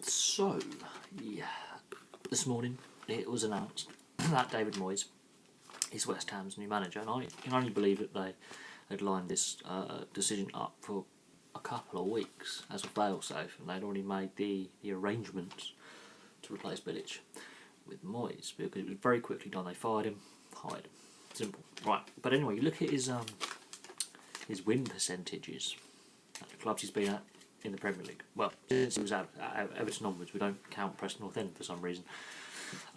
So, yeah, this morning it was announced that David Moyes is West Ham's new manager, and I can only believe that they had lined this decision up for a couple of weeks as a fail-safe, and they'd already made the arrangements to replace Bilic with Moyes, because it was very quickly done. They fired him, hired him. Simple. Right, but anyway, you look at his win percentages at the clubs he's been at in the Premier League. Well, since he was at Everton onwards, we don't count Preston North End for some reason.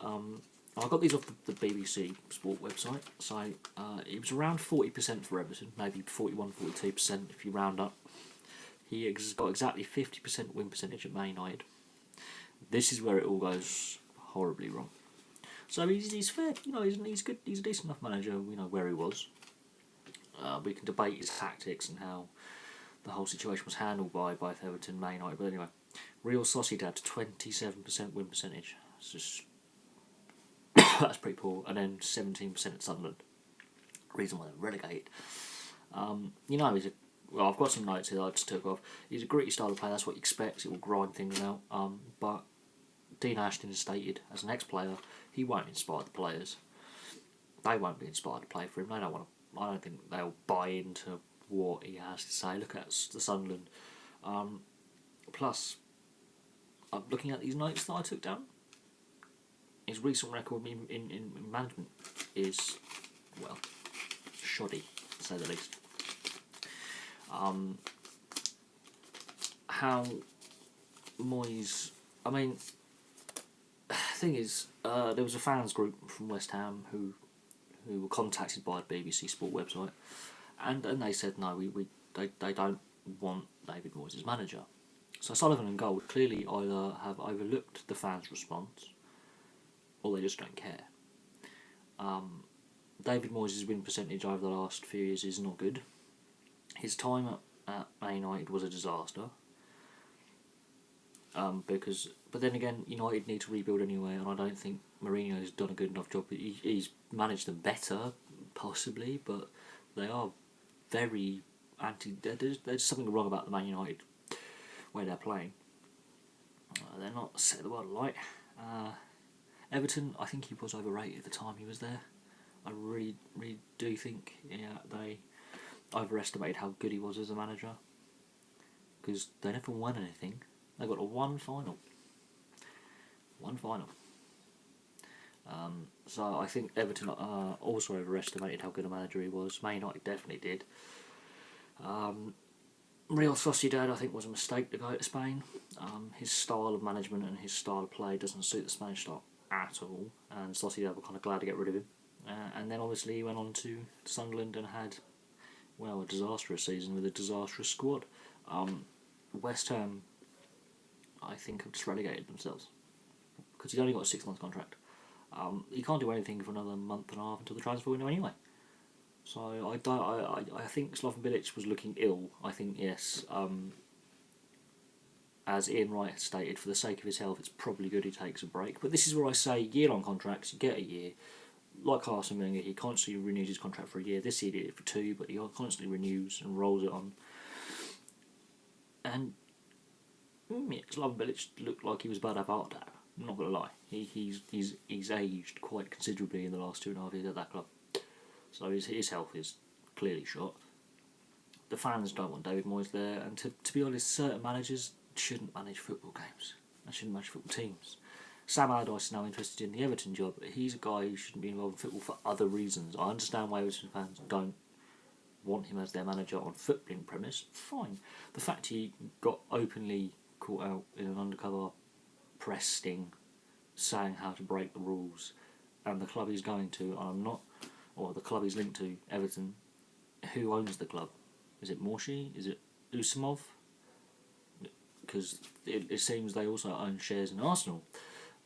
I got these off the BBC Sport website, so it was around 40% for Everton, maybe 41-42% if you round up. He got exactly 50% win percentage at Man United. This is where it all goes horribly wrong. So he's fair, he's good. He's a decent enough manager, where he was. We can debate his tactics and how the whole situation was handled by both Everton and Man United, but anyway, Real Sociedad 27% win percentage. It's just that's pretty poor, and then 17% at Sunderland. Reason why they're relegated. I've got some notes here that I just took off. He's a gritty style of play. That's what you expect. It will grind things out. But Dean Ashton has stated, as an ex-player, he won't inspire the players. They won't be inspired to play for him. They don't want to. I don't think they'll buy into what he has to say. Look at the Sunderland. Plus, I'm looking at these notes that I took down. His recent record in management is, well, shoddy, to say the least. How Moyes... thing is, there was a fans group from West Ham who were contacted by the BBC Sport website, and they said no, they don't want David Moyes as manager. So Sullivan and Gold clearly either have overlooked the fans' response, or they just don't care. David Moyes' win percentage over the last few years is not good. His time at Man United was a disaster. But then again, United need to rebuild anyway, and I don't think Mourinho's done a good enough job. He's managed them better, possibly, but they are very There's something wrong about the Man United way they're playing. They're not set the world alight. Everton, I think he was overrated at the time he was there. I really do think they overestimated how good he was as a manager, because they never won anything. They got a one final. So I think Everton also overestimated how good a manager he was. Man United definitely did. Real Sociedad, I think, was a mistake to go to Spain. His style of management and his style of play doesn't suit the Spanish style at all, and Sociedad were kind of glad to get rid of him. And then obviously he went on to Sunderland and had, a disastrous season with a disastrous squad. West Ham, I think, have just relegated themselves, because he's only got a 6-month contract. He can't do anything for another month and a half until the transfer window anyway. So I think Slaven Bilic was looking ill. I think, yes, as Ian Wright has stated, for the sake of his health, it's probably good he takes a break. But this is where I say year-long contracts, you get a year. Like Arsene Wenger, he constantly renews his contract for a year. This year he did it for 2, but he constantly renews and rolls it on. And Slaven Bilic looked like he was about to have a heart attack. I'm not going to lie. He's aged quite considerably in the last 2.5 years at that club. So his health is clearly shot. The fans don't want David Moyes there, and to be honest, certain managers shouldn't manage football games. They shouldn't manage football teams. Sam Allardyce is now interested in the Everton job, but he's a guy who shouldn't be involved in football for other reasons. I understand why Everton fans don't want him as their manager on footballing premise. Fine. The fact he got openly caught out in an undercover press sting saying how to break the rules, and the club he's going to, the club he's linked to, Everton, who owns the club? Is it Morshi? Is it Usumov? Because it seems they also own shares in Arsenal,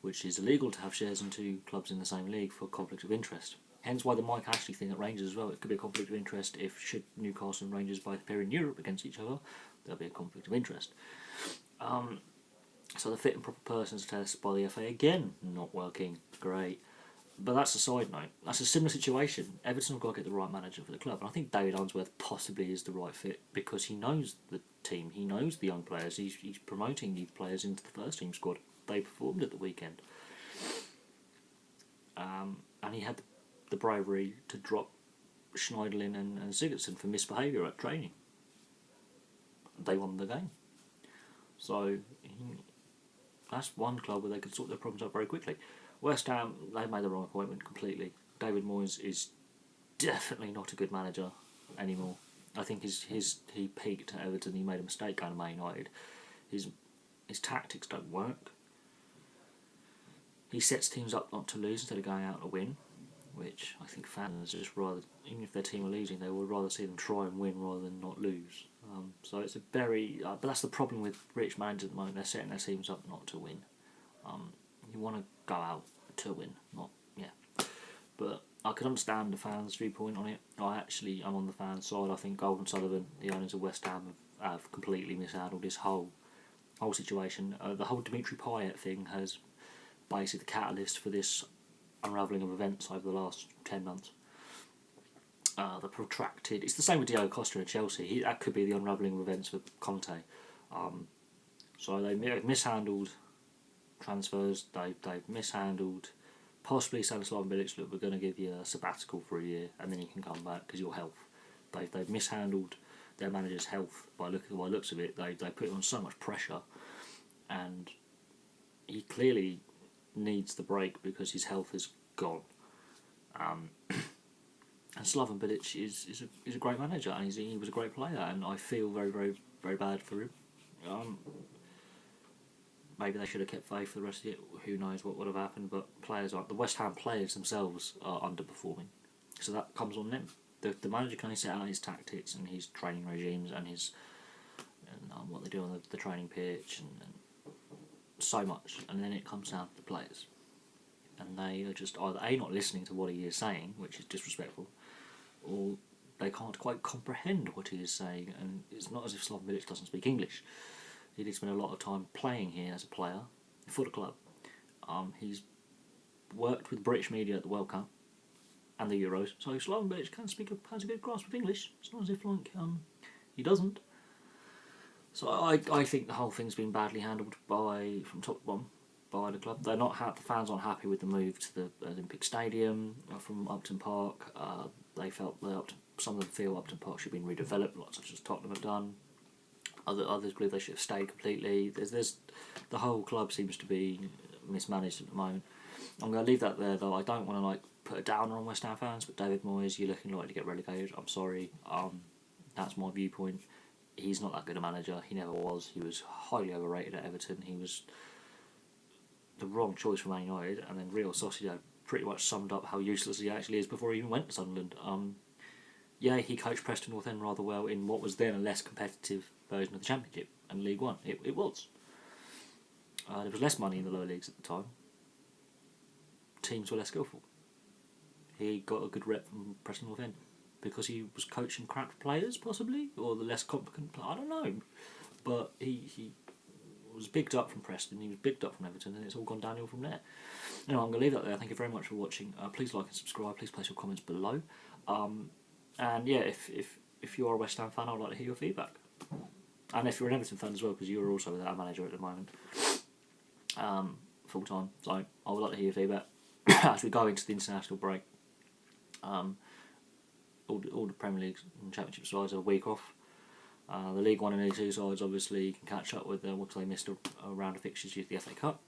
which is illegal to have shares in 2 clubs in the same league for conflict of interest. Hence why the Mike Ashley thing at Rangers as well. It could be a conflict of interest if, should Newcastle and Rangers both appear in Europe against each other, there'll be a conflict of interest. So the fit and proper persons test by the FA, again, not working. Great. But that's a side note. That's a similar situation. Everton have got to get the right manager for the club. And I think David Unsworth possibly is the right fit because he knows the team. He knows the young players. He's promoting these players into the first team squad. They performed at the weekend. And he had the bravery to drop Schneiderlin and Sigurdsson for misbehaviour at training. They won the game. So that's one club where they could sort their problems out very quickly. West Ham, they made the wrong appointment completely. David Moyes is definitely not a good manager anymore. I think he peaked at Everton. He made a mistake going to Man United. His tactics don't work. He sets teams up not to lose instead of going out to win, which I think fans just rather, even if their team are losing, they would rather see them try and win rather than not lose. So it's a very, but that's the problem with British managers at the moment. They're setting their teams up not to win. You want to go out to win, not. But I could understand the fans' viewpoint on it. I'm on the fans' side. I think Gold and Sullivan, the owners of West Ham, have completely mishandled this whole situation. The whole Dimitri Payet thing has basically the catalyst for this unravelling of events over the last 10 months. The protracted. It's the same with Diego Costa at Chelsea. That could be the unravelling of events for Conte. So they've mishandled transfers. They've mishandled. Possibly saying to Slaven Bilic, look, we're going to give you a sabbatical for a year and then you can come back because your health. They've mishandled their manager's health by looks of it. They put him on so much pressure, and he clearly needs the break because his health is gone. And Slaven Bilic is a great manager and he was a great player, and I feel very, very, very bad for him. Maybe they should have kept faith for the rest of it. Who knows what would have happened? But the West Ham players themselves are underperforming, so that comes on them. The manager can only set out his tactics and his training regimes and what they do on the training pitch and so much, and then it comes down to the players, and they are just either not listening to what he is saying, which is disrespectful, or they can't quite comprehend what he is saying. And it's not as if Slaven Bilic doesn't speak English. He did spend a lot of time playing here as a player for the club. He's worked with British media at the World Cup and the Euros, so Slaven Bilic has a good grasp of English. It's not as if he doesn't. So I think the whole thing's been badly handled from top to bottom by the club. The fans aren't happy with the move to the Olympic Stadium from Upton Park. They felt some of them feel Upton Park should have been redeveloped, such as Tottenham have done. Others believe they should have stayed completely. The whole club seems to be mismanaged at the moment. I'm going to leave that there, though. I don't want to put a downer on West Ham fans, but David Moyes, you're looking likely to get relegated. I'm sorry. That's my viewpoint. He's not that good a manager. He never was. He was highly overrated at Everton. He was the wrong choice for Man United, and then Real Sociedad pretty much summed up how useless he actually is before he even went to Sunderland. He coached Preston North End rather well in what was then a less competitive version of the Championship and League One. It was. There was less money in the lower leagues at the time. Teams were less skillful. He got a good rep from Preston North End because he was coaching crap players, possibly, or the less competent players. I don't know. But he was bigged up from Preston, he was bigged up from Everton, and it's all gone downhill from there. Anyway, I'm going to leave that there. Thank you very much for watching. Please like and subscribe. Please place your comments below. And yeah, if you are a West Ham fan, I'd like to hear your feedback. And if you're an Everton fan as well, because you're also without a manager at the moment, full time. So I would like to hear your feedback as we go into the international break. All the Premier League and Championship sides are a week off. The League One and League Two sides obviously can catch up with once they missed a round of fixtures due to the FA Cup.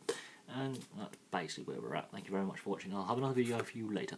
And that's basically where we're at. Thank you very much for watching. I'll have another video for you later.